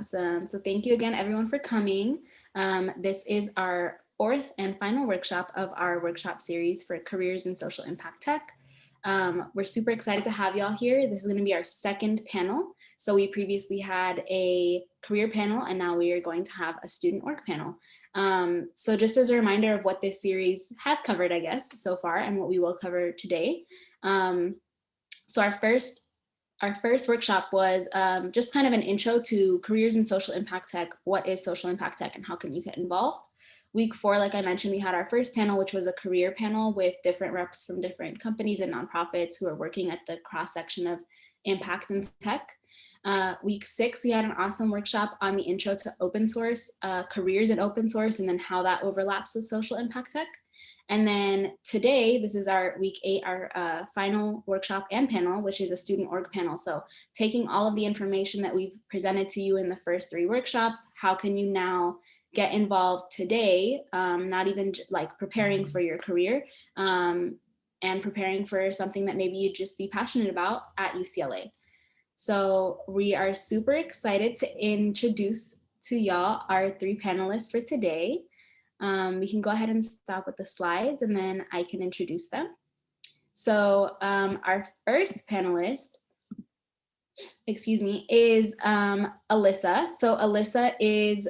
Awesome. So thank you again, everyone, for coming. This is our fourth and final workshop of our workshop series for careers in social impact tech. We're super excited to have y'all here. This is going to be our second panel. So we previously had a career panel, and now we are going to have a student org panel. So just as a reminder of what this series has covered, I guess, so far, and what we will cover today. So our first workshop was just kind of an intro to careers in social impact tech. What is social impact tech and how can you get involved? Week 4, like I mentioned, we had our first panel, which was a career panel with different reps from different companies and nonprofits who are working at the cross section of impact and tech. Week 6, we had an awesome workshop on the intro to open source, careers in open source, and then how that overlaps with social impact tech. And then today, this is our week 8, our final workshop and panel, which is a student org panel. So taking all of the information that we've presented to you in the first 3 workshops, how can you now get involved today, not even like preparing for your career and preparing for something that maybe you'd just be passionate about at UCLA. So we are super excited to introduce to y'all our 3 panelists for today. We can go ahead and stop with the slides and then I can introduce them. So our first panelist, is Alyssa. So Alyssa is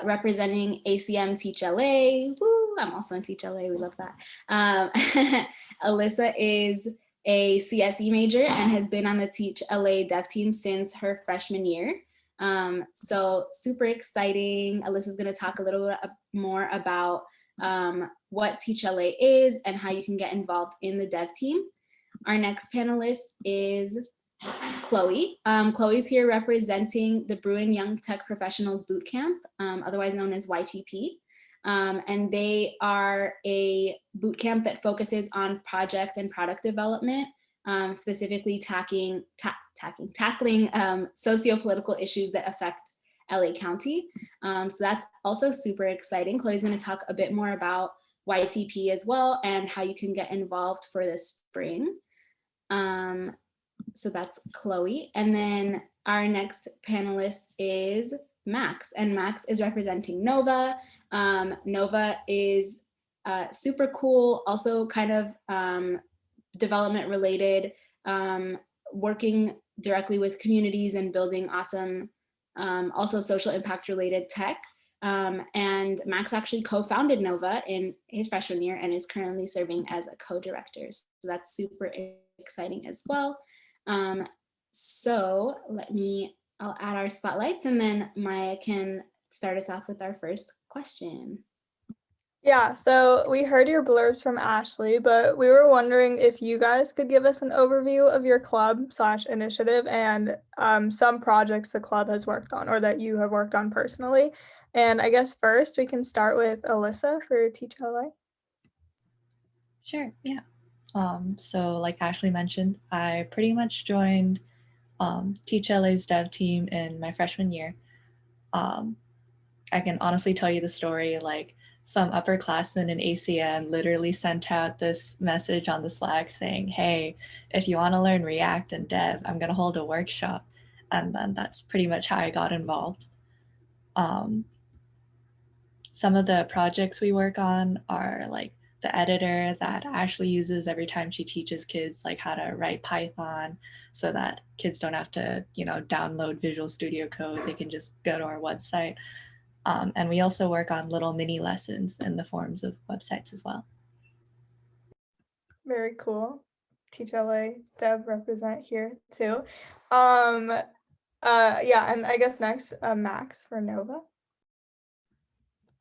representing ACM Teach LA. Woo, I'm also in Teach LA, we love that. Alyssa is a CSE major and has been on the Teach LA dev team since her freshman year. So super exciting. Alyssa's gonna talk a little bit more about what Teach LA is and how you can get involved in the dev team. Our next panelist is Chloe. Chloe's here representing the Bruin Young Tech Professionals Bootcamp, otherwise known as YTP. And they are a bootcamp that focuses on project and product development, specifically tackling socio-political issues that affect LA County. So that's also super exciting. Chloe's going to talk a bit more about YTP as well and how you can get involved for this spring. So that's Chloe. And then our next panelist is Max, and Max is representing Nova. Nova is super cool, also kind of development related, working directly with communities and building awesome, also social impact related tech. And Max actually co-founded Nova in his freshman year and is currently serving as a co-director. So that's super exciting as well. So I'll add our spotlights and then Maya can start us off with our first question. Yeah, so we heard your blurbs from Ashley, but we were wondering if you guys could give us an overview of your club/initiative and some projects the club has worked on or that you have worked on personally. And I guess first we can start with Alyssa for Teach LA. Sure, yeah. So like Ashley mentioned, I pretty much joined Teach LA's dev team in my freshman year. I can honestly tell you the story, like some upperclassmen in ACM literally sent out this message on the Slack saying, hey, if you want to learn React and dev, I'm going to hold a workshop. And then that's pretty much how I got involved. Some of the projects we work on are like the editor that Ashley uses every time she teaches kids like how to write Python so that kids don't have to, download Visual Studio Code. They can just go to our website. And we also work on little mini lessons in the forms of websites as well. Very cool. Teach LA dev represent here too. Yeah, and I guess next, Max for Nova.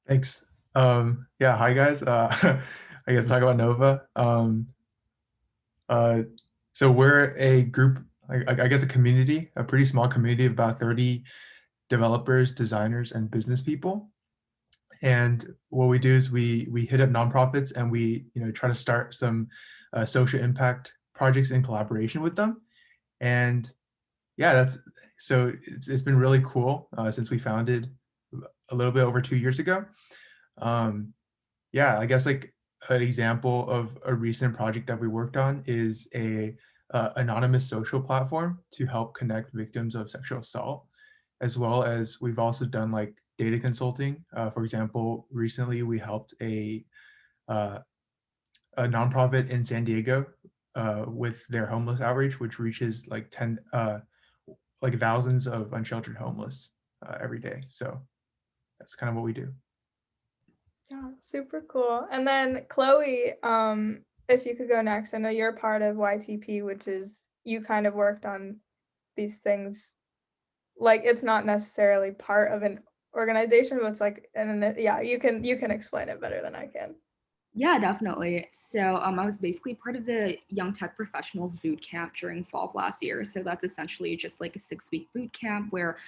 Thanks. Yeah, hi guys. I guess talk about Nova. So we're a group, I guess a community, a pretty small community of about 30 developers, designers, and business people. And what we do is we hit up nonprofits and we try to start some social impact projects in collaboration with them. And yeah, it's been really cool since we founded a little bit over 2 years ago. Yeah, I guess like an example of a recent project that we worked on is a anonymous social platform to help connect victims of sexual assault. as well as we've also done like data consulting. For example, recently we helped uh, a nonprofit in San Diego with their homeless outreach, which reaches like like thousands of unsheltered homeless every day. So that's kind of what we do. Yeah, super cool. And then Chloe, if you could go next, I know you're part of YTP, which is you kind of worked on these things. Like it's not necessarily part of an organization, but it's like, and yeah, you can explain it better than I can. Yeah, definitely. So I was basically part of the Young Tech Professionals boot camp during fall of last year. So that's essentially just like a 6-week boot camp where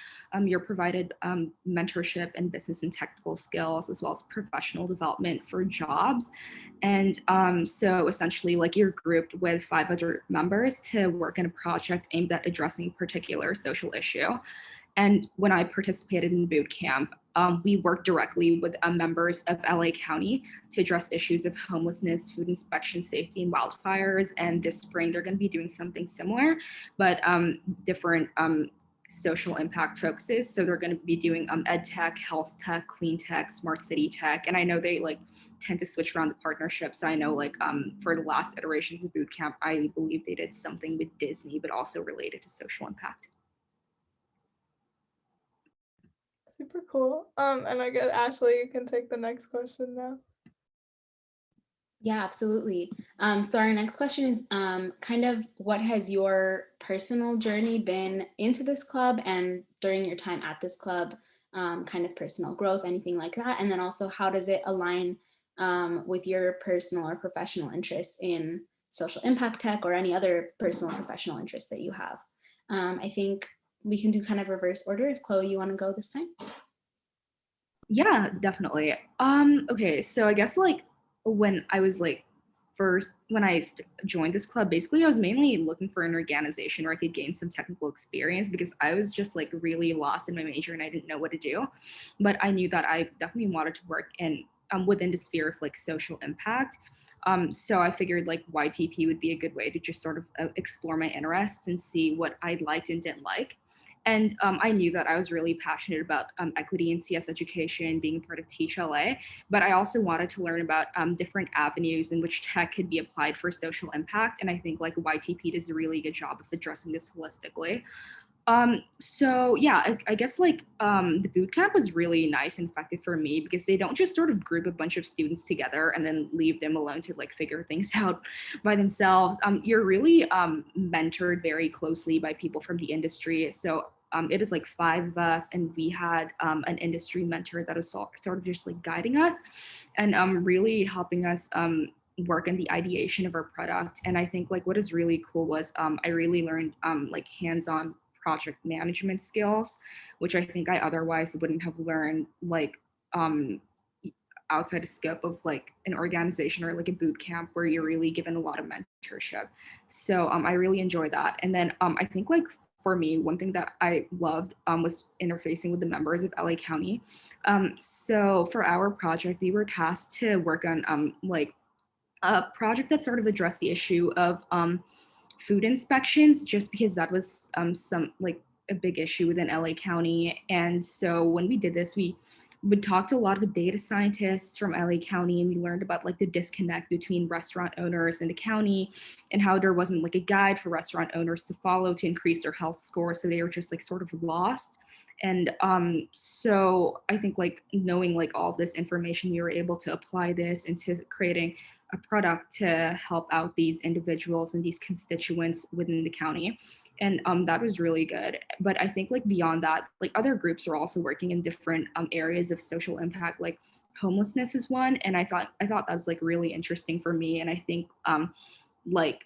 you're provided mentorship and business and technical skills, as well as professional development for jobs. And so essentially like you're grouped with 5 other members to work in a project aimed at addressing a particular social issue. And when I participated in boot camp, we worked directly with members of LA County to address issues of homelessness, food inspection, safety, and wildfires. And this spring, they're going to be doing something similar, but different social impact focuses. So they're going to be doing ed tech, health tech, clean tech, smart city tech. And I know they like tend to switch around the partnerships. I know like for the last iteration of boot camp, I believe they did something with Disney, but also related to social impact. Super cool. And I guess Ashley, you can take the next question now. Yeah, absolutely. So our next question is kind of what has your personal journey been into this club and during your time at this club, kind of personal growth, anything like that? And then also how does it align with your personal or professional interests in social impact tech or any other personal or professional interests that you have? I think we can do kind of reverse order. If Chloe, you want to go this time? Yeah, definitely. Okay, so I guess like when I was like when I joined this club, basically I was mainly looking for an organization where I could gain some technical experience because I was just like really lost in my major and I didn't know what to do. But I knew that I definitely wanted to work in within the sphere of like social impact. So I figured like YTP would be a good way to just sort of explore my interests and see what I liked and didn't like. And I knew that I was really passionate about equity and CS education, being part of Teach LA, but I also wanted to learn about different avenues in which tech could be applied for social impact. And I think like YTP does a really good job of addressing this holistically. So yeah, I guess like the boot camp was really nice and effective for me because they don't just sort of group a bunch of students together and then leave them alone to like figure things out by themselves. You're really mentored very closely by people from the industry. So it was like 5 of us, and we had an industry mentor that was sort of just like guiding us and really helping us work in the ideation of our product. And I think like what is really cool was I really learned like hands-on project management skills, which I think I otherwise wouldn't have learned like outside the scope of like an organization or like a boot camp where you're really given a lot of mentorship. So I really enjoy that. And then I think like for me, one thing that I loved was interfacing with the members of LA County. So for our project, we were tasked to work on like a project that sort of addressed the issue of food inspections, just because that was some like a big issue within LA County. And so when we did this, we would talk to a lot of data scientists from LA County, and we learned about like the disconnect between restaurant owners and the county, and how there wasn't like a guide for restaurant owners to follow to increase their health score. So they were just like sort of lost. And so I think like knowing like all this information, we were able to apply this into creating a product to help out these individuals and these constituents within the county. And that was really good. But I think like beyond that, like other groups are also working in different areas of social impact, like homelessness is one. And I thought that was like really interesting for me. And I think like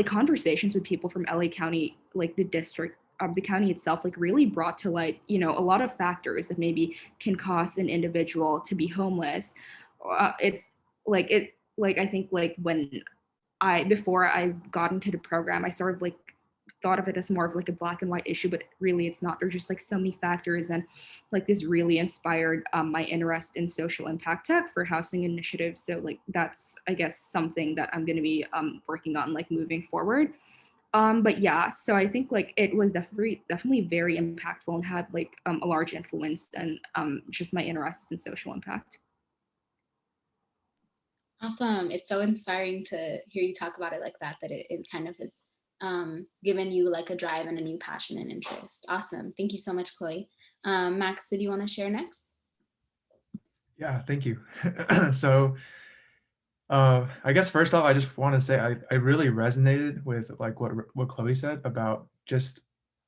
conversations with people from LA County, like the district, the county itself, like really brought to light, you know, a lot of factors that maybe can cause an individual to be homeless. It's like it, like I think like when before I got into the program, I sort of like thought of it as more of like a black and white issue, but really it's not. There's just like so many factors, and like this really inspired my interest in social impact tech for housing initiatives. So like that's, I guess, something that I'm going to be working on like moving forward. But yeah, so I think like it was definitely very impactful and had like a large influence and just my interests in social impact. Awesome. It's so inspiring to hear you talk about it like that, that it kind of has given you like a drive and a new passion and interest. Awesome. Thank you so much, Chloe. Max, did you want to share next? Yeah, thank you. So I guess first off, I just want to say I really resonated with like what Chloe said about just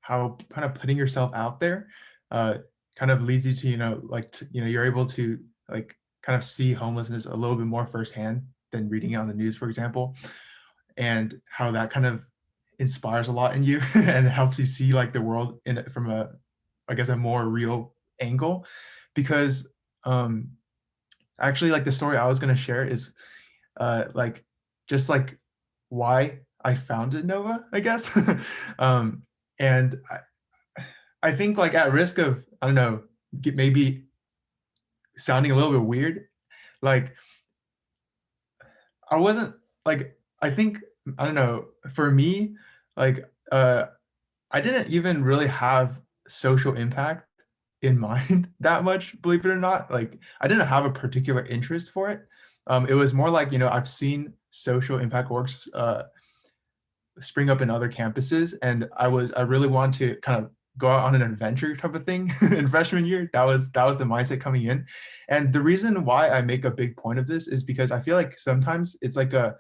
how kind of putting yourself out there kind of leads you to, you're able to like kind of see homelessness a little bit more firsthand than reading it on the news, for example, and how that kind of inspires a lot in you and helps you see like the world in it from I guess, a more real angle. Because actually, like the story I was going to share is like just like why I founded Nova, I guess. And I think like at risk of, I don't know, maybe sounding a little bit weird, like I wasn't like, I think, I don't know, for me, like I didn't even really have social impact in mind that much, believe it or not. Like I didn't have a particular interest for it. It was more like, I've seen social impact works spring up in other campuses, and I really wanted to kind of go out on an adventure type of thing in freshman year. That was the mindset coming in. And the reason why I make a big point of this is because I feel like sometimes it's like a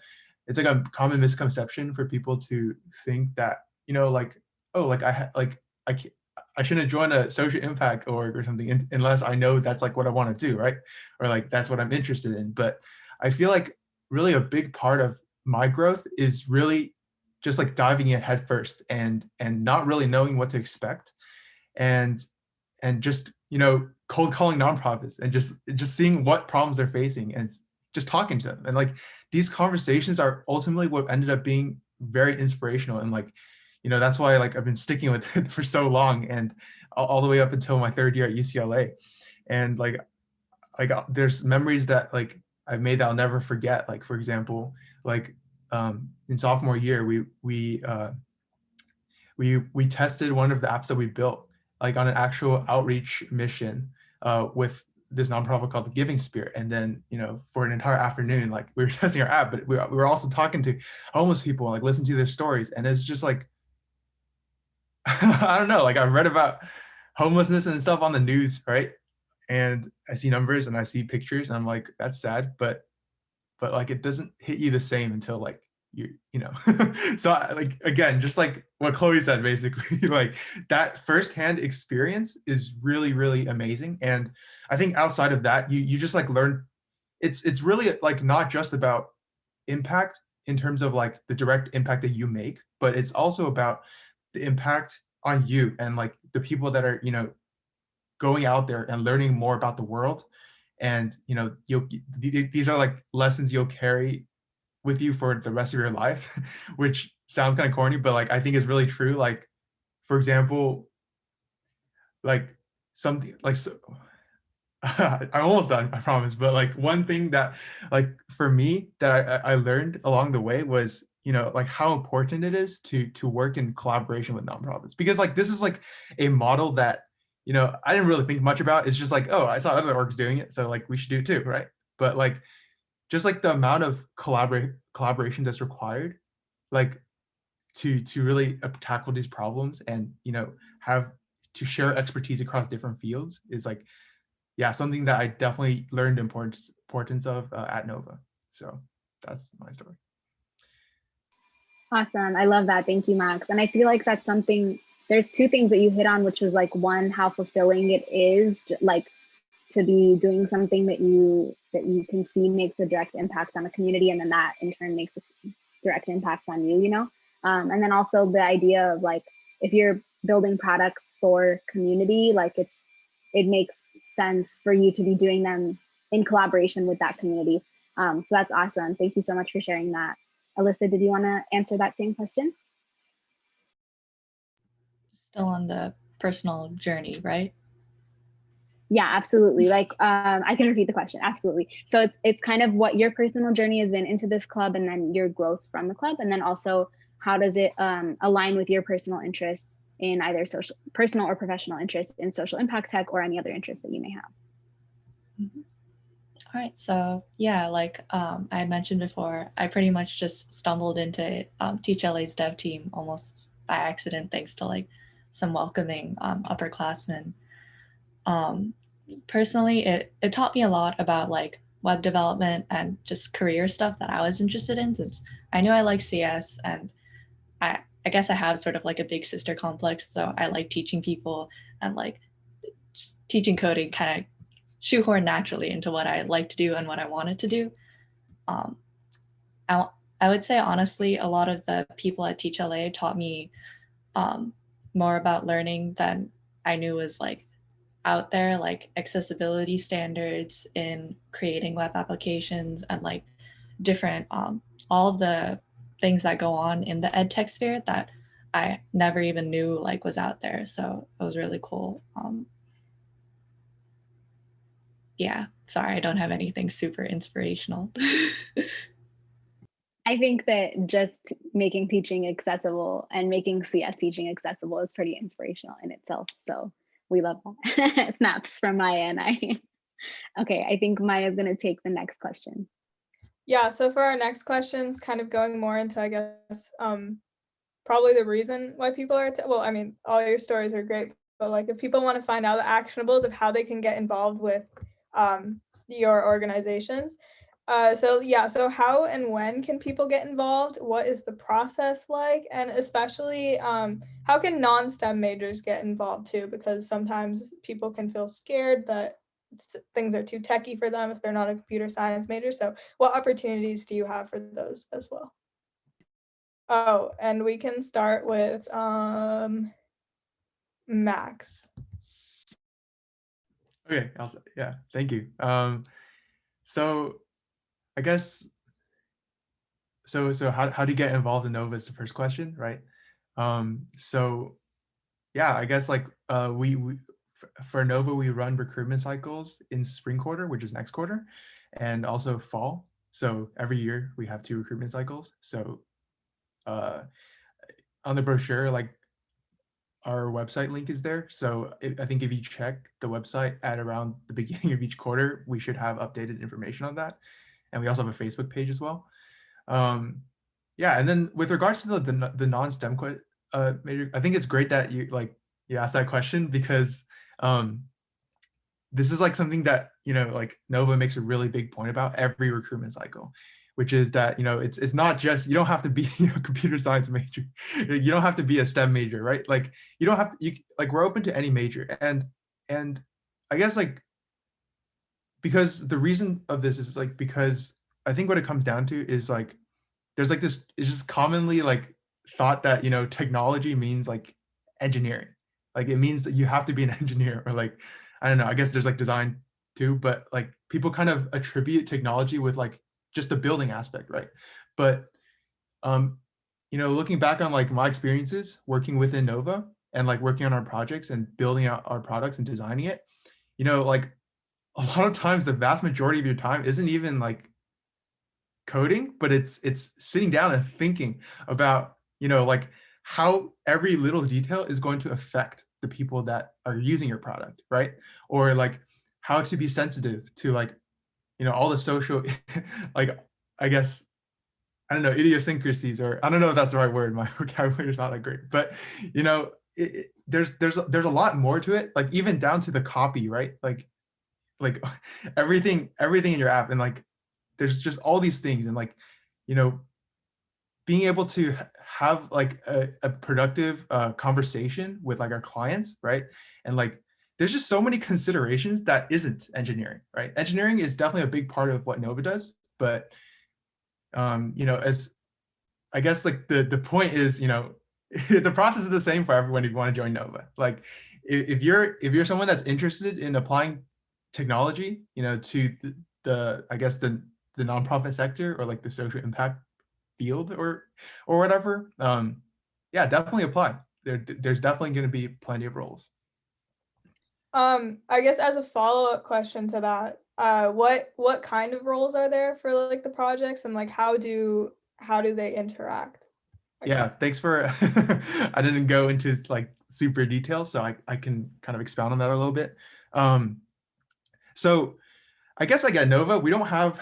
common misconception for people to think that, like, oh, like I shouldn't join a social impact org or something unless I know that's like what I want to do, right? Or like that's what I'm interested in. But I feel like really a big part of my growth is really just like diving in head first and not really knowing what to expect, and just cold calling nonprofits and just seeing what problems they're facing and just talking to them. And like these conversations are ultimately what ended up being very inspirational, and like that's why like I've been sticking with it for so long, and all the way up until my third year at UCLA. And like there's memories that like I've made that I'll never forget. Like for example, like in sophomore year, we tested one of the apps that we built like on an actual outreach mission with this nonprofit called the Giving Spirit. And then, for an entire afternoon, like we were testing our app, but we were also talking to homeless people and like listening to their stories. And it's just like, I don't know, like I've read about homelessness and stuff on the news, right? And I see numbers and I see pictures and I'm like, that's sad, but like it doesn't hit you the same until like so like again, just like what Chloe said, basically, like that firsthand experience is really, really amazing. And I think outside of that, you just like learn, it's really like not just about impact in terms of like the direct impact that you make, but it's also about the impact on you and like the people that are going out there and learning more about the world. And these are like lessons you'll carry with you for the rest of your life, which sounds kind of corny, but like I think is really true. Like for example, like something like I'm almost done, I promise. But like one thing that like for me that I learned along the way was like how important it is to work in collaboration with nonprofits, because like this is like a model that I didn't really think much about. It's just like, oh, I saw other orgs doing it, so like we should do it too, right? But like just like the amount of collaboration that's required, like to really tackle these problems and have to share expertise across different fields is like, yeah, something that I definitely learned importance of at Nova. So that's my story. Awesome. I love that. Thank you, Max. And I feel like that's something, there's two things that you hit on, which was like one, how fulfilling it is like to be doing something that you can see makes a direct impact on the community, and then that in turn makes a direct impact on you, and then also the idea of like if you're building products for community, like it makes sense for you to be doing them in collaboration with that community. So that's awesome. Thank you so much for sharing that. Alyssa, did you want to answer that same question? Still on the personal journey, right? Yeah, absolutely. Like I can repeat the question. Absolutely. So it's kind of what your personal journey has been into this club, and then your growth from the club, and then also how does it align with your personal interests in either personal or professional interests in social impact tech or any other interests that you may have? Mm-hmm. All right, so yeah, like I had mentioned before, I pretty much just stumbled into Teach LA's dev team almost by accident, thanks to like some welcoming upperclassmen. Personally, it taught me a lot about like web development and just career stuff that I was interested in, since I knew I like CS, and I guess I have sort of like a big sister complex, so I like teaching people, and like just teaching coding kind of shoehorn naturally into what I like to do and what I wanted to do. Um, I would say honestly, a lot of the people at Teach LA taught me more about learning than I knew was like out there, like accessibility standards in creating web applications, and like different all of the things that go on in the ed tech sphere that I never even knew like was out there. So it was really cool. Yeah, sorry, I don't have anything super inspirational. I think that just making teaching accessible and making CS teaching accessible is pretty inspirational in itself. So we love that. Snaps from Maya and I. Okay, I think Maya's going to take the next question. Yeah, so for our next questions, kind of going more into, I guess, probably the reason why people are, well, I mean, all your stories are great, but like if people want to find out the actionables of how they can get involved with your organizations. So how and when can people get involved? What is the process like? And especially, how can non-STEM majors get involved too? Because sometimes people can feel scared that things are too techy for them if they're not a computer science major. So what opportunities do you have for those as well? Oh, and we can start with Max. Okay, yeah, thank you. So I guess so how do you get involved in Nova is the first question, right? So yeah, I guess like we for Nova we run recruitment cycles in spring quarter, which is next quarter, and also fall. So every year we have 2 recruitment cycles. So on the brochure, like our website link is there. So I think if you check the website at around the beginning of each quarter, we should have updated information on that. And we also have a Facebook page as well. Yeah, and then with regards to the non-STEM major, I think it's great that you asked that question, because this is like something that like Nova makes a really big point about every recruitment cycle, which is that it's not just, you don't have to be a computer science major, you don't have to be a STEM major, right? Like you don't have to, like we're open to any major, and I guess like, because the reason of this is like, because I think what it comes down to is like there's like this, it's just commonly like thought that technology means like engineering, like it means that you have to be an engineer, or like I don't know, I guess there's like design too, but like people kind of attribute technology with like just the building aspect, right? But looking back on like my experiences working within Nova and like working on our projects and building out our products and designing it, like a lot of times the vast majority of your time isn't even like coding, but it's sitting down and thinking about like how every little detail is going to affect the people that are using your product, right? Or like how to be sensitive to like all the social like, I guess, I don't know, idiosyncrasies, or I don't know if that's the right word, my vocabulary is not that great, but there's a lot more to it, like even down to the copy, right? Like everything in your app, and like there's just all these things, and like being able to have like a productive conversation with like our clients, right? And like there's just so many considerations that isn't engineering, right? Engineering is definitely a big part of what Nova does, but as I guess like the point is, the process is the same for everyone if you want to join Nova. Like if you're someone that's interested in applying technology, to the I guess the nonprofit sector, or like the social impact field, or whatever, yeah, definitely apply. There's definitely going to be plenty of roles. I guess as a follow-up question to that, what kind of roles are there for like the projects, and like how do they interact? Yeah, thanks for, I didn't go into like super detail, so I can kind of expound on that a little bit. So I guess like at Nova, we don't have,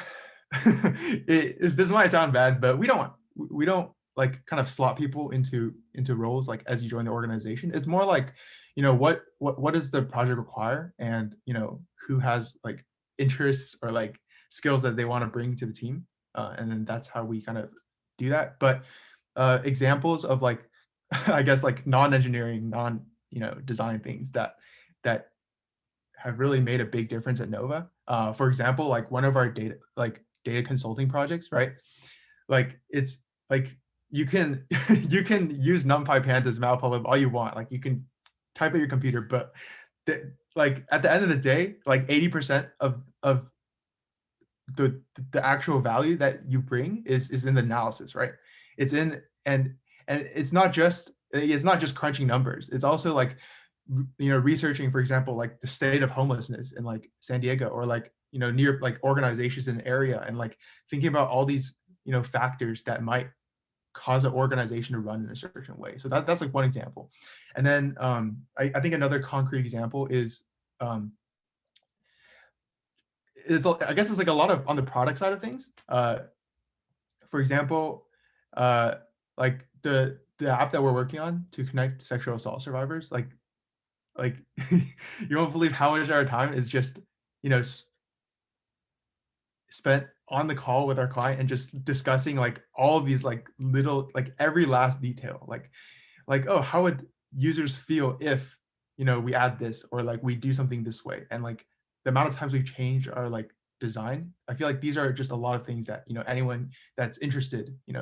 this might sound bad, but we don't like kind of slot people into roles like as you join the organization. It's more like, what does the project require, and who has like interests or like skills that they want to bring to the team, and then that's how we kind of do that. But examples of like I guess like non-engineering, design things that have really made a big difference at Nova. For example, like one of our data consulting projects, right? Like it's like you can you can use NumPy, Pandas, Matplotlib all you want. Like you can type at your computer, but like at the end of the day, like 80% of the actual value that you bring is in the analysis, right? It's in and it's not just crunching numbers. It's also like researching, for example, like the state of homelessness in like San Diego, or like near like organizations in the area, and like thinking about all these factors that might cause an organization to run in a certain way. So that's like one example. And then I think another concrete example is I guess it's like a lot of on the product side of things. For example, like the app that we're working on to connect sexual assault survivors, like you won't believe how much of our time is just spent on the call with our client and just discussing like all of these like little, like every last detail, like, oh, how would users feel if we add this, or like we do something this way, and like the amount of times we've changed our like design. I feel like these are just a lot of things that anyone that's interested, you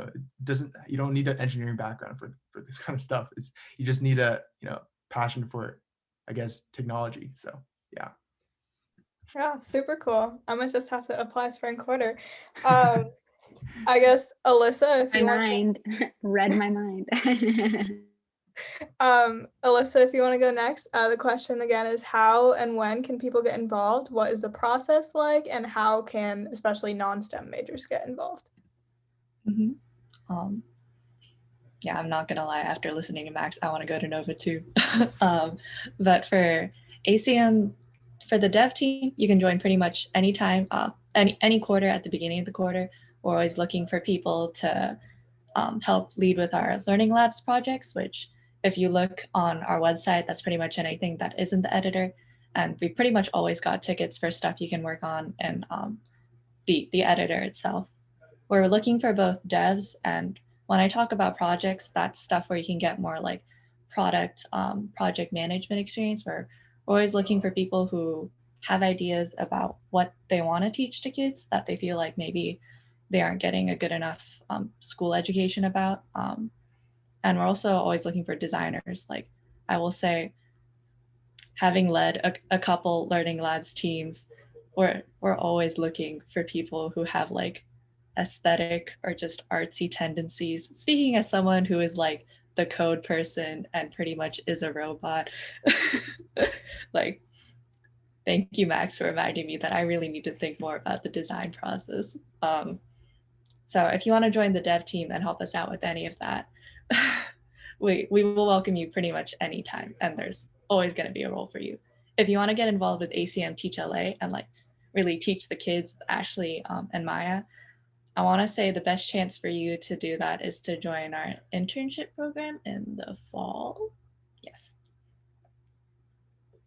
don't need an engineering background for this kind of stuff. You just need a passion for, I guess, technology. So yeah. Yeah, super cool. I must just have to apply spring quarter. I guess Alyssa, if you want read my mind. Alyssa, if you want to go next, the question again is how and when can people get involved? What is the process like, and how can especially non-STEM majors get involved? Yeah, I'm not gonna lie, after listening to Max, I want to go to Nova too. But for ACM, for the dev team, you can join pretty much anytime, any quarter. At the beginning of the quarter, we're always looking for people to help lead with our learning labs projects, which if you look on our website, that's pretty much anything that isn't the editor. And we pretty much always got tickets for stuff you can work on in the editor itself. We're looking for both devs, and when I talk about projects, that's stuff where you can get more like project management experience, where we're always looking for people who have ideas about what they want to teach to kids that they feel like maybe they aren't getting a good enough school education about. And we're also always looking for designers. Like I will say, having led a couple learning labs teams, we're always looking for people who have like aesthetic or just artsy tendencies. Speaking as someone who is like the code person and pretty much is a robot, like, thank you, Max, for reminding me that I really need to think more about the design process. So if you want to join the dev team and help us out with any of that, we will welcome you pretty much anytime, and there's always going to be a role for you. If you want to get involved with ACM Teach LA and like really teach the kids, Ashley and Maya, I want to say the best chance for you to do that is to join our internship program in the fall. Yes.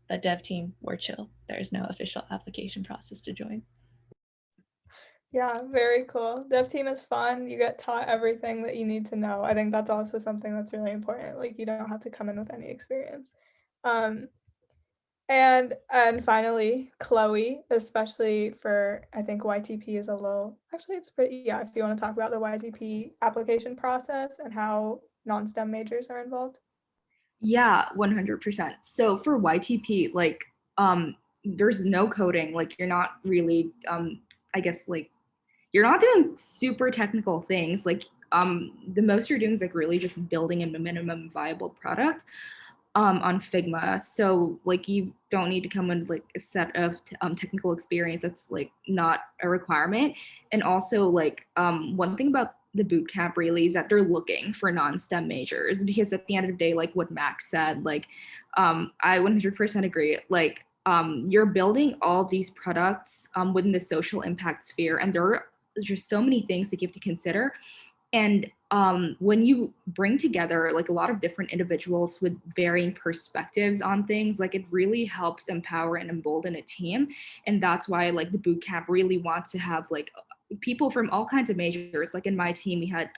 The dev team, we're chill. There's no official application process to join. Yeah, very cool. Dev team is fun. You get taught everything that you need to know. I think that's also something that's really important. Like you don't have to come in with any experience. And finally, Chloe, especially for, I think YTP is a little, actually it's pretty, yeah, if you want to talk about the YTP application process and how non-STEM majors are involved. Yeah, 100%. So for YTP, like, there's no coding. Like, you're not really, I guess, like, you're not doing super technical things. Like, the most you're doing is like really just building a minimum viable product on Figma. So like you don't need to come in like a set of technical experience. That's like not a requirement. And also like one thing about the boot camp really is that they're looking for non-STEM majors, because at the end of the day, like what Max said, like I 100% agree. Like you're building all these products within the social impact sphere, and there are just so many things that you have to consider. And when you bring together like a lot of different individuals with varying perspectives on things, like it really helps empower and embolden a team. And that's why like the boot camp really wants to have like people from all kinds of majors. Like in my team, we had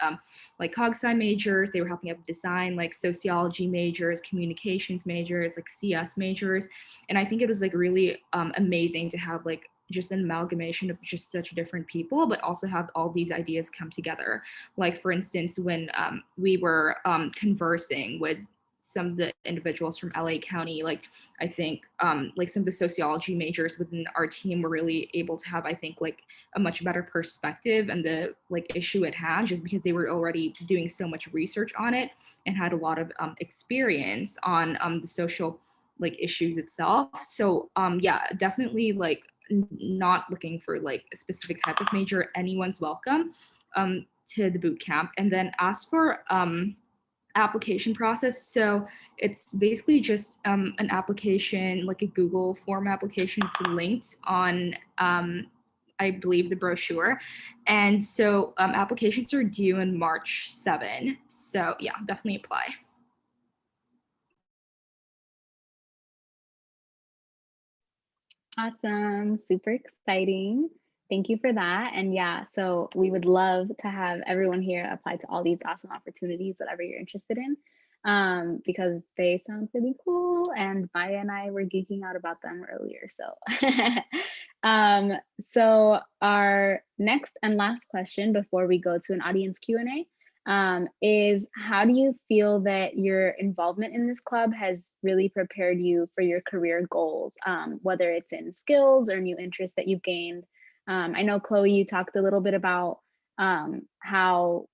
like cog-sci majors, they were helping out design, like sociology majors, communications majors, like CS majors. And I think it was like really amazing to have like just an amalgamation of just such different people, but also have all these ideas come together. Like for instance, when we were conversing with some of the individuals from LA County, like I think like some of the sociology majors within our team were really able to have, I think, like a much better perspective and the like issue at hand, just because they were already doing so much research on it and had a lot of experience on the social like issues itself. So yeah, definitely like not looking for like a specific type of major. Anyone's welcome to the boot camp. And then as for application process, so it's basically just an application, like a Google form application. It's linked on I believe the brochure. And so applications are due in March 7. So yeah, definitely apply. Awesome. Super exciting. Thank you for that. And yeah, so we would love to have everyone here apply to all these awesome opportunities, whatever you're interested in, because they sound pretty cool. And Maya and I were geeking out about them earlier. So, so our next and last question before we go to an audience Q&A is, how do you feel that your involvement in this club has really prepared you for your career goals, whether it's in skills or new interests that you've gained? I know, Chloe, you talked a little bit about how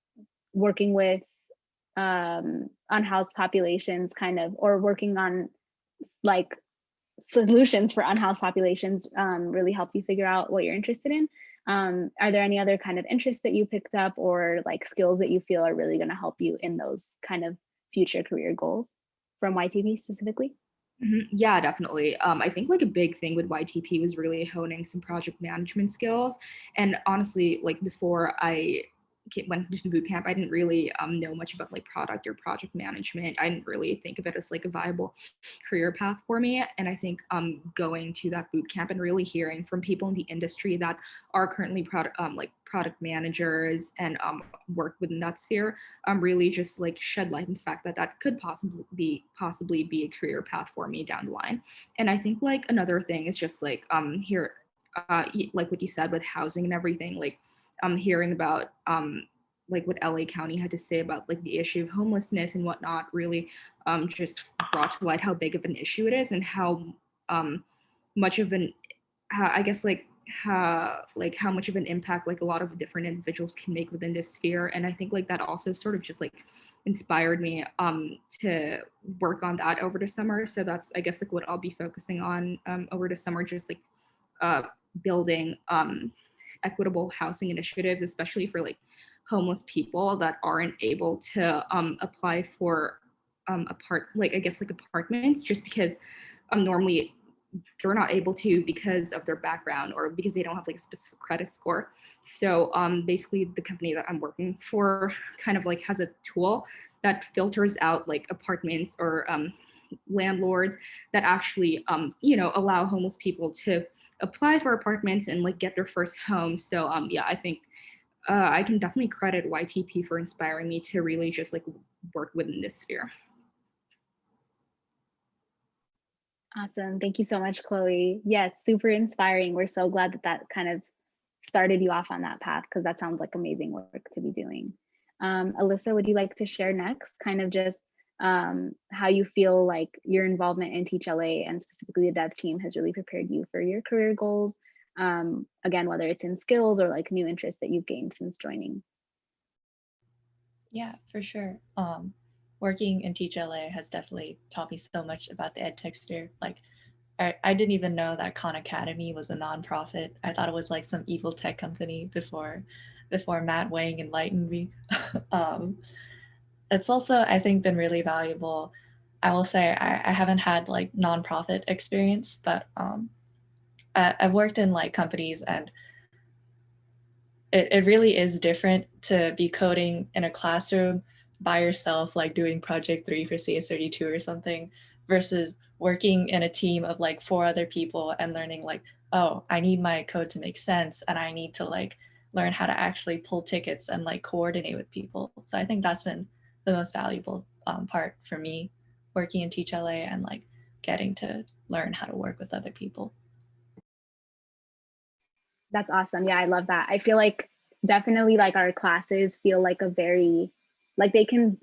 working with unhoused populations kind of, or working on like solutions for unhoused populations really helped you figure out what you're interested in. Are there any other kind of interests that you picked up or like skills that you feel are really going to help you in those kind of future career goals from YTP specifically? Yeah, definitely. I think like a big thing with YTP was really honing some project management skills. And honestly, like before I went to boot camp, I didn't really know much about like product or project management. I didn't really think of it as like a viable career path for me. And I think going to that boot camp and really hearing from people in the industry that are currently product managers and work within that sphere really just like shed light on the fact that that could possibly be a career path for me down the line. And I think like another thing is just like here like what you said with housing and everything, like hearing about like what LA County had to say about like the issue of homelessness and whatnot really just brought to light how big of an issue it is, and how much of an I guess like how much of an impact like a lot of different individuals can make within this sphere. And I think like that also sort of just like inspired me to work on that over the summer. So that's, I guess, like what I'll be focusing on over the summer, just like building equitable housing initiatives, especially for like homeless people that aren't able to apply for apartments, just because normally they're not able to because of their background or because they don't have like a specific credit score. So basically the company that I'm working for kind of like has a tool that filters out like apartments or landlords that actually allow homeless people to apply for apartments and like get their first home. So yeah, I think I can definitely credit YTP for inspiring me to really just like work within this sphere. Awesome. Thank you so much, Chloe. Yes, super inspiring. We're so glad that that kind of started you off on that path, because that sounds like amazing work to be doing. Alyssa, would you like to share next kind of just how you feel like your involvement in Teach LA and specifically the dev team has really prepared you for your career goals? Again, whether it's in skills or like new interests that you've gained since joining. Yeah, for sure. Working in Teach LA has definitely taught me so much about the ed tech sphere. Like, I didn't even know that Khan Academy was a nonprofit. I thought it was like some evil tech company before before Matt Wang enlightened me. It's also, I think, been really valuable. I will say I haven't had like nonprofit experience, but I've worked in like companies, and it really is different to be coding in a classroom by yourself, like doing project 3 for CS32 or something, versus working in a team of like 4 other people and learning like, oh, I need my code to make sense, and I need to like learn how to actually pull tickets and like coordinate with people. So I think that's been the most valuable part for me, working in Teach LA and like getting to learn how to work with other people. That's awesome. Yeah, I love that. I feel like definitely like our classes feel like a very, like they can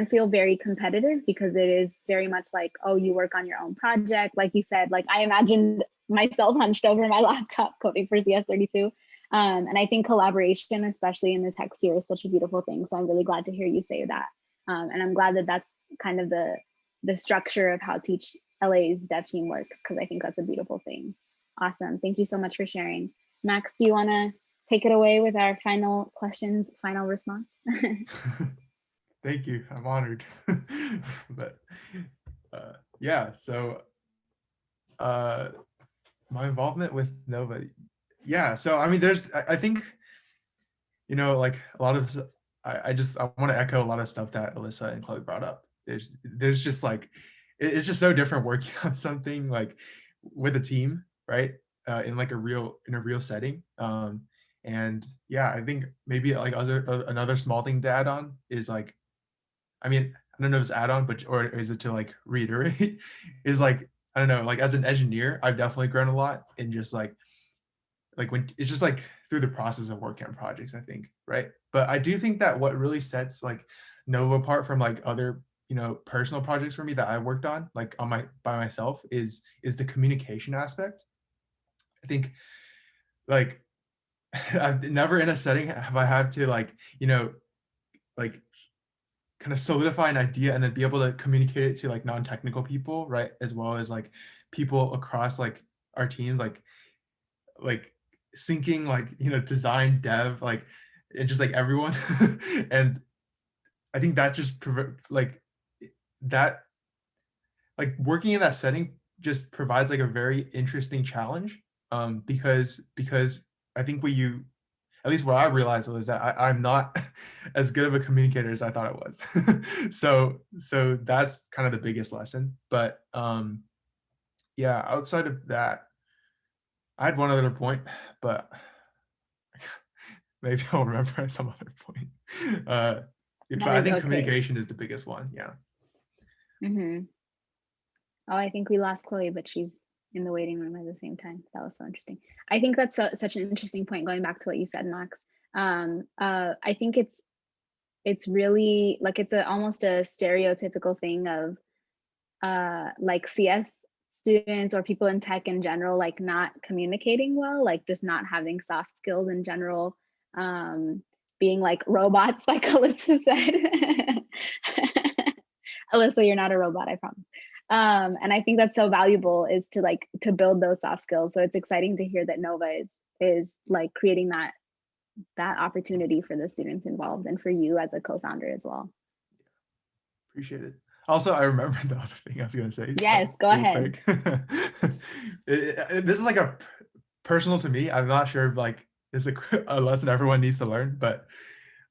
feel very competitive, because it is very much like, oh, you work on your own project. Like you said, like I imagined myself hunched over my laptop coding for CS32. And I think collaboration, especially in the tech sphere, is such a beautiful thing. So I'm really glad to hear you say that. And I'm glad that that's kind of the structure of how Teach LA's dev team works, because I think that's a beautiful thing. Awesome. Thank you so much for sharing. Max, do you want to take it away with our final questions, final response? Thank you. I'm honored. But yeah, so my involvement with Nova. Yeah, so I mean, I think, you know, like a lot of this, I want to echo a lot of stuff that Alyssa and Chloe brought up. There's just like, it's just so different working on something like with a team, right? In like a real setting. And yeah, I think maybe like another small thing to add on is like, I mean, I don't know if it's add on, but or is it to like reiterate? Is like, I don't know, like as an engineer, I've definitely grown a lot in just like when it's just like through the process of working on projects, I think, right? But I do think that what really sets like Nova apart from like other, you know, personal projects for me that I worked on like on by myself is the communication aspect. I think like I've never in a setting have I had to like, you know, like kind of solidify an idea and then be able to communicate it to like non-technical people, right? As well as like people across like our teams, like syncing like, you know, design, dev, like, and just like everyone. And I think that just like that, like working in that setting just provides like a very interesting challenge, because I think at least what I realized was that I'm not as good of a communicator as I thought I was. so that's kind of the biggest lesson. But yeah, outside of that, I had one other point, but maybe I'll remember at some other point. But I think communication is the biggest one. Yeah. Mm-hmm. Oh, I think we lost Chloe, but she's in the waiting room at the same time. That was so interesting. I think that's such an interesting point, going back to what you said, Max. I think it's really like it's almost a stereotypical thing of like CS students or people in tech in general, like not communicating well, like just not having soft skills in general, being like robots, like Alyssa said. Alyssa, you're not a robot, I promise. And I think that's so valuable, is to build those soft skills. So it's exciting to hear that Nova is like creating that opportunity for the students involved, and for you as a co-founder as well. Appreciate it. Also, I remember the other thing I was going to say. Yes, go ahead. This is like a personal to me. I'm not sure if like this is a lesson everyone needs to learn, but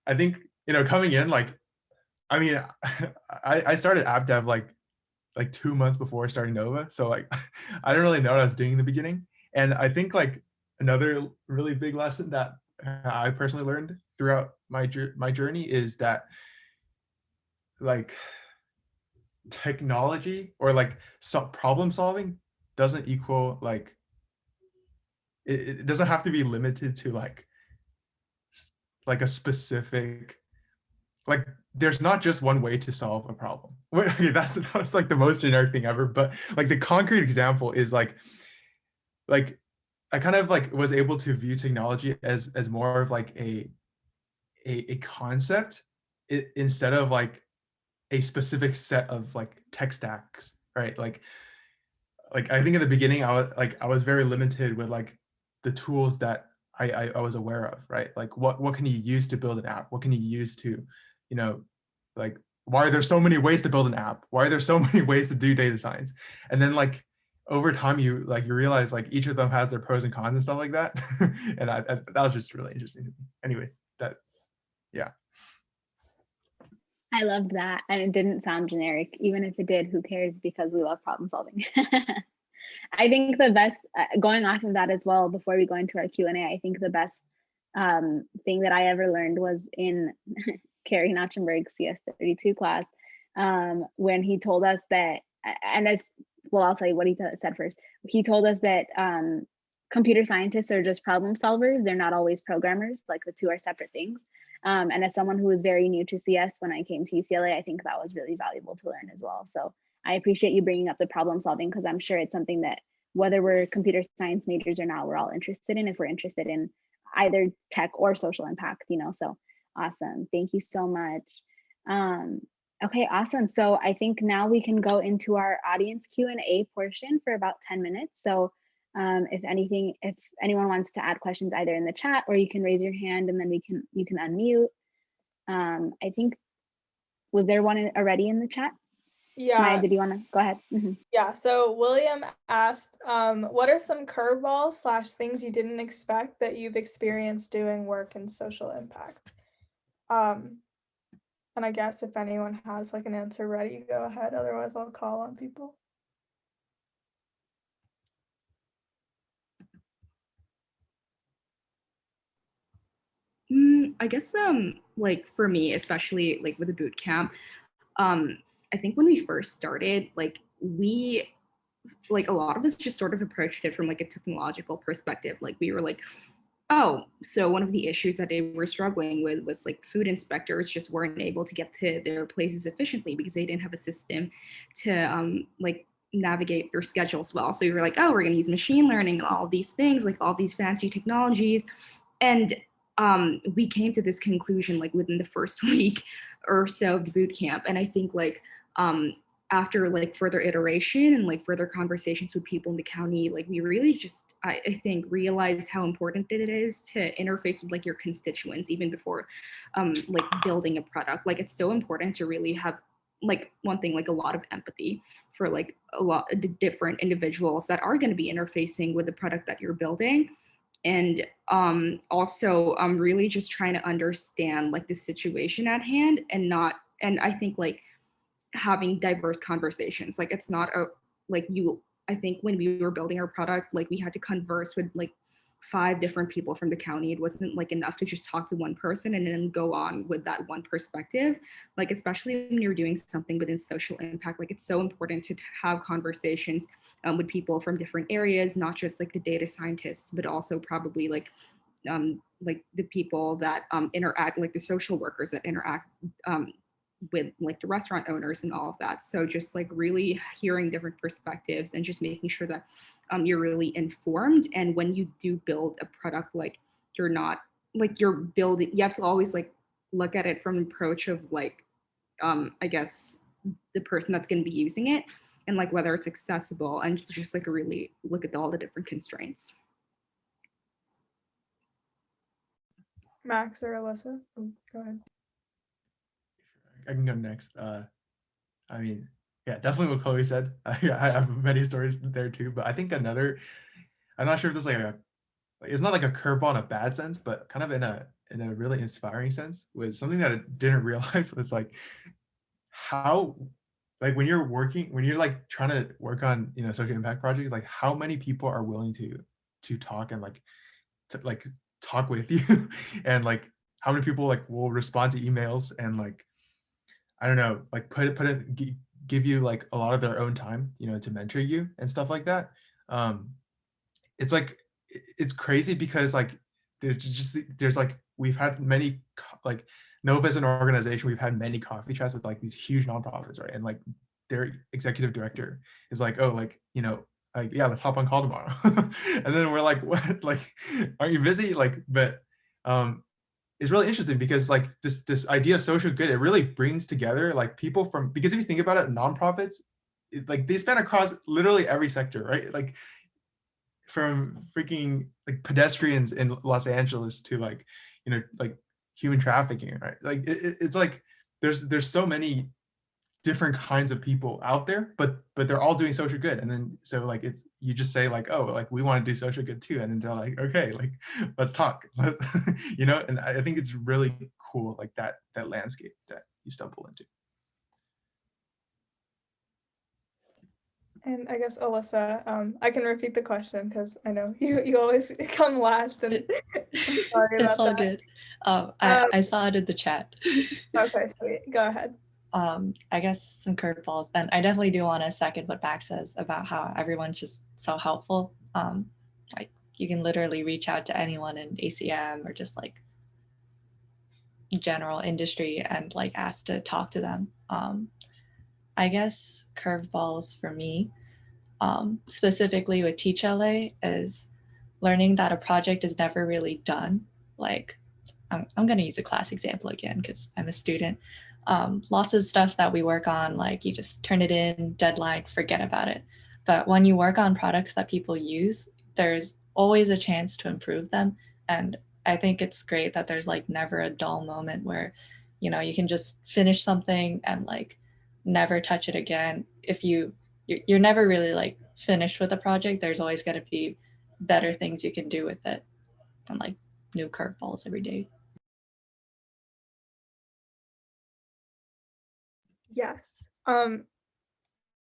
I think, you know, coming in, like, I mean, I started app dev like 2 months before starting Nova. So like, I didn't really know what I was doing in the beginning. And I think like another really big lesson that I personally learned throughout my journey is that like technology or like problem solving doesn't equal like, it doesn't have to be limited to like a specific, like there's not just one way to solve a problem. Okay, that's like the most generic thing ever, but like the concrete example is like I kind of like was able to view technology as more of like a concept, instead of like a specific set of like tech stacks, right? Like I think in the beginning I was very limited with like the tools that I was aware of, right? Like what can you use to build an app? What can you use to, like, why are there so many ways to build an app? Why are there so many ways to do data science? And then like over time, you realize like each of them has their pros and cons and stuff like that. And that was just really interesting to me. Anyways, yeah. I loved that. And it didn't sound generic. Even if it did, who cares? Because we love problem solving. I think the best, going off of that as well, before we go into our Q&A, I think the best thing that I ever learned was in Carrie Nachenberg's CS32 class, when he told us that, and as well, I'll tell you what he said first. He told us that computer scientists are just problem solvers. They're not always programmers. Like the two are separate things. And as someone who was very new to CS when I came to UCLA, I think that was really valuable to learn as well. So I appreciate you bringing up the problem solving, because I'm sure it's something that whether we're computer science majors or not, we're all interested in if we're interested in either tech or social impact, so awesome. Thank you so much. Okay, awesome. So I think now we can go into our audience Q&A portion for about 10 minutes. So if anyone wants to add questions either in the chat, or you can raise your hand and then you can unmute. I think, was there one already in the chat? Yeah. Maya, did you want to go ahead? Mm-hmm. Yeah. So William asked, what are some curveballs / things you didn't expect that you've experienced doing work in social impact? And I guess if anyone has like an answer ready, go ahead. Otherwise, I'll call on people. I guess like for me, especially like with the boot camp, I think when we first started, like a lot of us just sort of approached it from like a technological perspective. Like we were like, oh, so one of the issues that they were struggling with was like food inspectors just weren't able to get to their places efficiently because they didn't have a system to like navigate their schedules well. So we were like, oh, we're going to use machine learning and all these things, like all these fancy technologies. And we came to this conclusion like within the first week or so of the boot camp. And I think like after like further iteration and like further conversations with people in the county, like we really just, I think, realize how important it is to interface with like your constituents even before like building a product. Like it's so important to really have like one thing, like a lot of empathy for like a lot of the different individuals that are going to be interfacing with the product that you're building. And also really just trying to understand like the situation at hand and I think like having diverse conversations. Like it's not I think when we were building our product, like we had to converse with like 5 different people from the county. It wasn't like enough to just talk to one person and then go on with that one perspective. Like, especially when you're doing something within social impact, like it's so important to have conversations with people from different areas, not just like the data scientists, but also probably like the people that interact, like the social workers that interact with like the restaurant owners and all of that. So just like really hearing different perspectives and just making sure that you're really informed. And when you do build a product, like you're not like you're building, you have to always like look at it from an approach of like, I guess the person that's going to be using it and like whether it's accessible and just like really look at all the different constraints. Max or Alyssa? Oh, go ahead. I can go next. I mean, yeah, definitely what Chloe said. I have many stories there too, but I think another, I'm not sure if this is like it's not like a curveball in a bad sense, but kind of in a really inspiring sense, was something that I didn't realize was like how, like when you're like trying to work on, social impact projects, like how many people are willing to talk and like to like talk with you and like how many people like will respond to emails and like, I don't know, like give you like a lot of their own time, to mentor you and stuff like that. It's like, it's crazy because like, there's like, we've had many, like Nova as an organization, we've had many coffee chats with like these huge nonprofits, right? And like their executive director is like, oh, like, like, yeah, let's hop on call tomorrow. And then we're like, what? Like, aren't you busy? Like, but it's really interesting because like this idea of social good, it really brings together like people from, because if you think about it, nonprofits, like they span across literally every sector, right? Like freaking like pedestrians in Los Angeles to like, like human trafficking, right? Like it's like there's so many different kinds of people out there, but they're all doing social good. And then so like it's, you just say like, oh, like we want to do social good too, and then they're like, okay, like let's talk, let's and I think it's really cool, like that landscape that you stumble into. And I guess Alyssa, I can repeat the question because I know you always come last, and I'm sorry about It's all that. good. I saw it in the chat. Okay, sweet. Go ahead. I guess some curveballs, and I definitely do want to second what Max says about how everyone's just so helpful. Like you can literally reach out to anyone in ACM or just like general industry and like ask to talk to them. I guess curveballs for me, specifically with Teach LA, is learning that a project is never really done. Like I'm going to use a class example again because I'm a student. Lots of stuff that we work on, like you just turn it in, deadline, forget about it. But when you work on products that people use, there's always a chance to improve them. And I think it's great that there's like never a dull moment where, you can just finish something and like never touch it again. If you're never really like finished with a project, there's always going to be better things you can do with it and like new curveballs every day. Yes.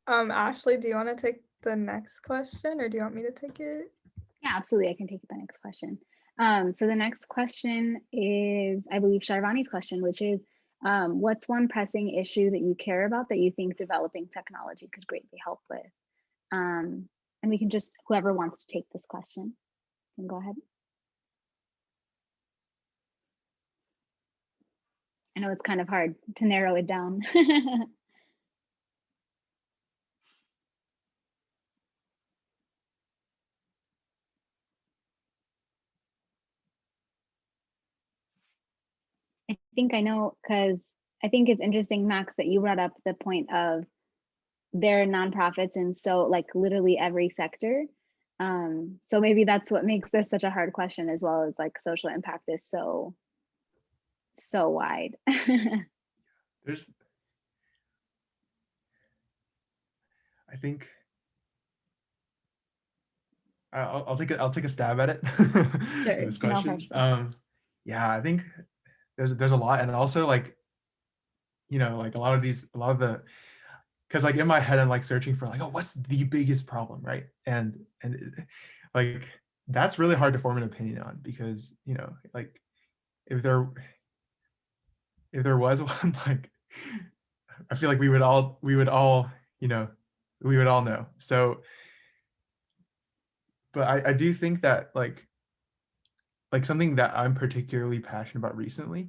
Ashley, do you want to take the next question, or do you want me to take it? Yeah, absolutely. I can take the next question. So the next question is, I believe, Sharvani's question, which is, what's one pressing issue that you care about that you think developing technology could greatly help with? And we can just, whoever wants to take this question, can go ahead. I know it's kind of hard to narrow it down. I think I know, because I think it's interesting, Max, that you brought up the point of there are nonprofits in so like literally every sector. So maybe that's what makes this such a hard question, as well as like social impact is so wide. There's, I think I'll take a stab at it. Sure, This no question. pressure. Yeah, I think there's a lot, and also like, like a lot of the, because like in my head I'm like searching for like, oh, what's the biggest problem, right? And like that's really hard to form an opinion on, because like if there was one, like I feel like we would all know. So, but I do think that like something that I'm particularly passionate about recently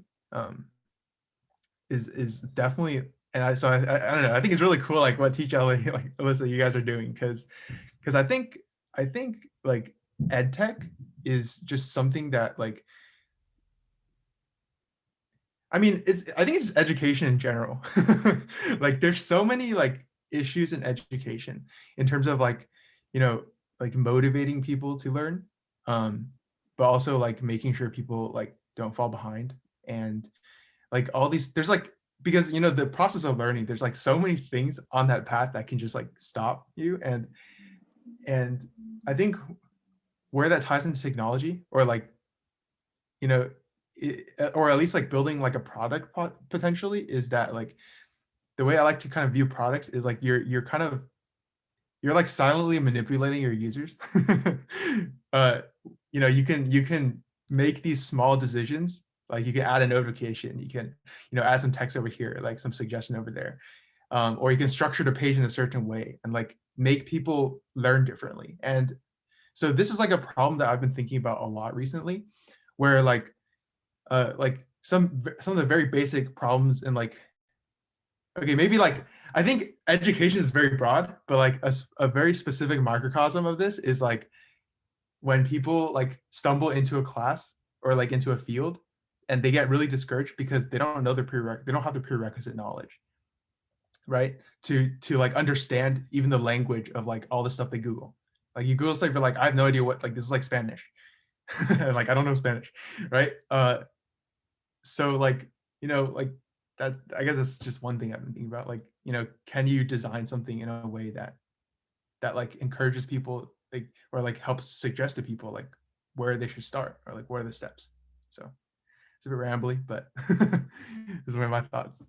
is definitely, and I don't know, I think it's really cool like what Teach LA, like Alyssa, you guys are doing, because I think like ed tech is just something that like, I mean, I think it's education in general. Like there's so many like issues in education in terms of like, like motivating people to learn, but also like making sure people like don't fall behind, and like all these, there's like, because the process of learning, there's like so many things on that path that can just like stop you, and I think where that ties into technology, or like or at least like building like a product potentially, is that like the way I like to kind of view products is like you're like silently manipulating your users. You can make these small decisions, like you can add a notification, you can add some text over here, like some suggestion over there, or you can structure the page in a certain way and like make people learn differently. And so this is like a problem that I've been thinking about a lot recently, where like some of the very basic problems in like, okay, maybe like, I think education is very broad, but like a very specific microcosm of this is like when people like stumble into a class or like into a field, and they get really discouraged because they don't know they don't have the prerequisite knowledge, right? To like understand even the language of like all the stuff they Google. Like you Google stuff, you're like, I have no idea what, like, this is like Spanish. Like, I don't know Spanish, right? So like, like that, I guess that's just one thing I've been thinking about. Like, can you design something in a way that like encourages people, like, or like helps suggest to people like where they should start, or like what are the steps? So it's a bit rambly, but these are my thoughts.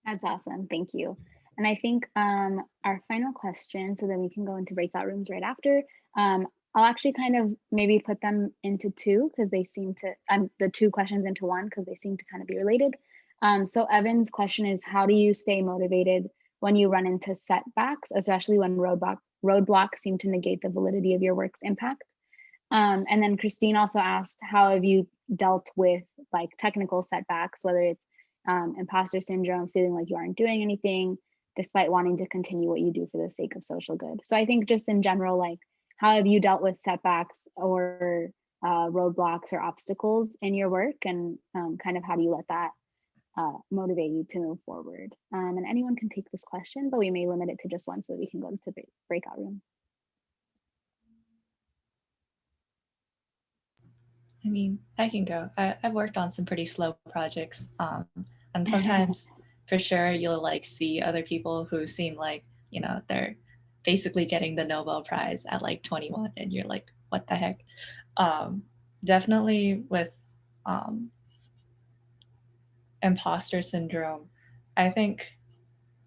That's awesome. Thank you. And I think our final question, so then we can go into breakout rooms right after. I'll actually kind of maybe put them into two because they seem to, the two questions into one because they seem to kind of be related. So Evan's question is, how do you stay motivated when you run into setbacks, especially when roadblocks seem to negate the validity of your work's impact? And then Christine also asked, how have you dealt with like technical setbacks, whether it's imposter syndrome, feeling like you aren't doing anything despite wanting to continue what you do for the sake of social good? So I think just in general, like, how have you dealt with setbacks or roadblocks or obstacles in your work, and kind of how do you let that motivate you to move forward? And anyone can take this question, but we may limit it to just one so that we can go into breakout rooms. I mean, I can go. I've worked on some pretty slow projects, and sometimes for sure you'll like see other people who seem like, they're basically getting the Nobel Prize at like 21 and you're like, what the heck? Definitely with imposter syndrome, I think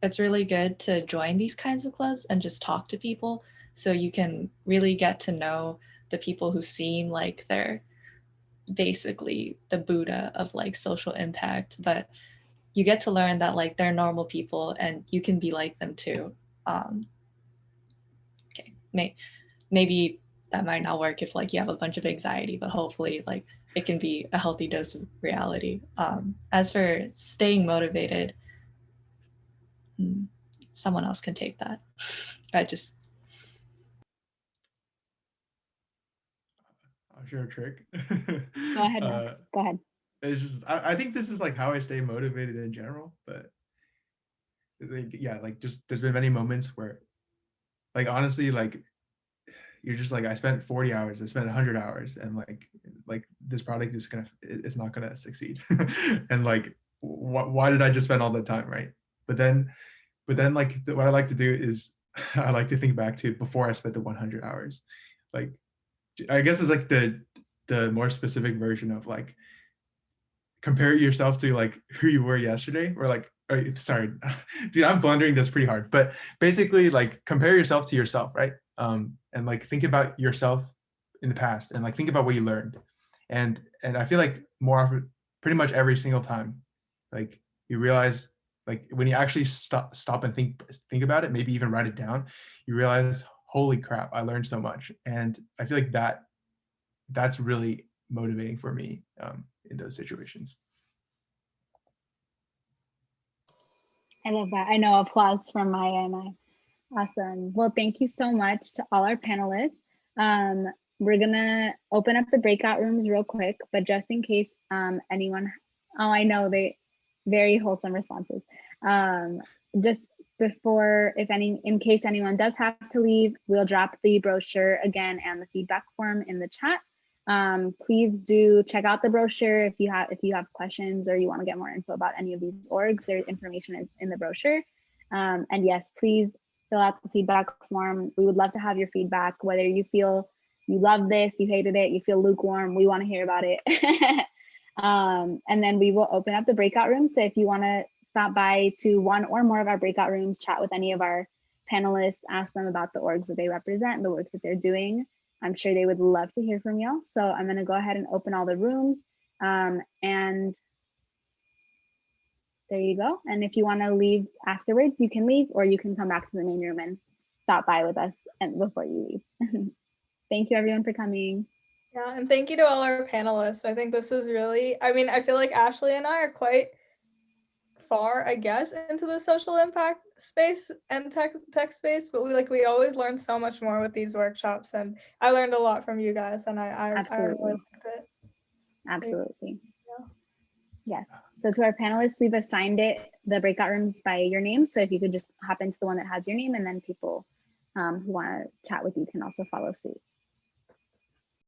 it's really good to join these kinds of clubs and just talk to people so you can really get to know the people who seem like they're basically the Buddha of like social impact, but you get to learn that like they're normal people and you can be like them too. Okay, maybe that might not work if like you have a bunch of anxiety, but hopefully like it can be a healthy dose of reality. As for staying motivated, someone else can take that. I'll share a trick. Go ahead, Max. Go ahead. It's just, I think this is like how I stay motivated in general, but yeah, like just there's been many moments where like honestly, like you're just like, I spent 40 hours, I spent 100 hours, and like this product is it's not gonna succeed. And like why did I just spend all that time, right? But then like what I like to do is I like to think back to before I spent the 100 hours. Like I guess it's like the more specific version of like compare yourself to like who you were yesterday, or like, sorry, dude, I'm blundering this pretty hard, but basically like compare yourself to yourself, right? And like think about yourself in the past and like think about what you learned. And I feel like more often, pretty much every single time, like you realize, like when you actually stop and think about it, maybe even write it down, you realize, holy crap, I learned so much. And I feel like that's really motivating for me in those situations. I love that. I know, applause from my end. Awesome. Well, thank you so much to all our panelists. We're gonna open up the breakout rooms real quick, but just in case anyone, oh, I know, they very wholesome responses. Just before, in case anyone does have to leave, we'll drop the brochure again and the feedback form in the chat. Please do check out the brochure if you have questions or you want to get more info about any of these orgs. Their information is in the brochure. And yes, please fill out the feedback form. We would love to have your feedback, whether you feel you love this, you hated it, you feel lukewarm, we want to hear about it. And then we will open up the breakout room. So if you want to stop by to one or more of our breakout rooms, chat with any of our panelists, ask them about the orgs that they represent, the work that they're doing, I'm sure they would love to hear from y'all. So I'm going to go ahead and open all the rooms. And there you go. And if you want to leave afterwards, you can leave, or you can come back to the main room and stop by with us and before you leave. Thank you everyone for coming. Yeah, and thank you to all our panelists. I think this is really, I mean, I feel like Ashley and I are quite far, I guess, into the social impact space and tech space, but we always learn so much more with these workshops, and I learned a lot from you guys, and I really liked it. Absolutely. Yeah. Yes. So to our panelists, we've assigned the breakout rooms by your name. So if you could just hop into the one that has your name, and then people who want to chat with you can also follow suit.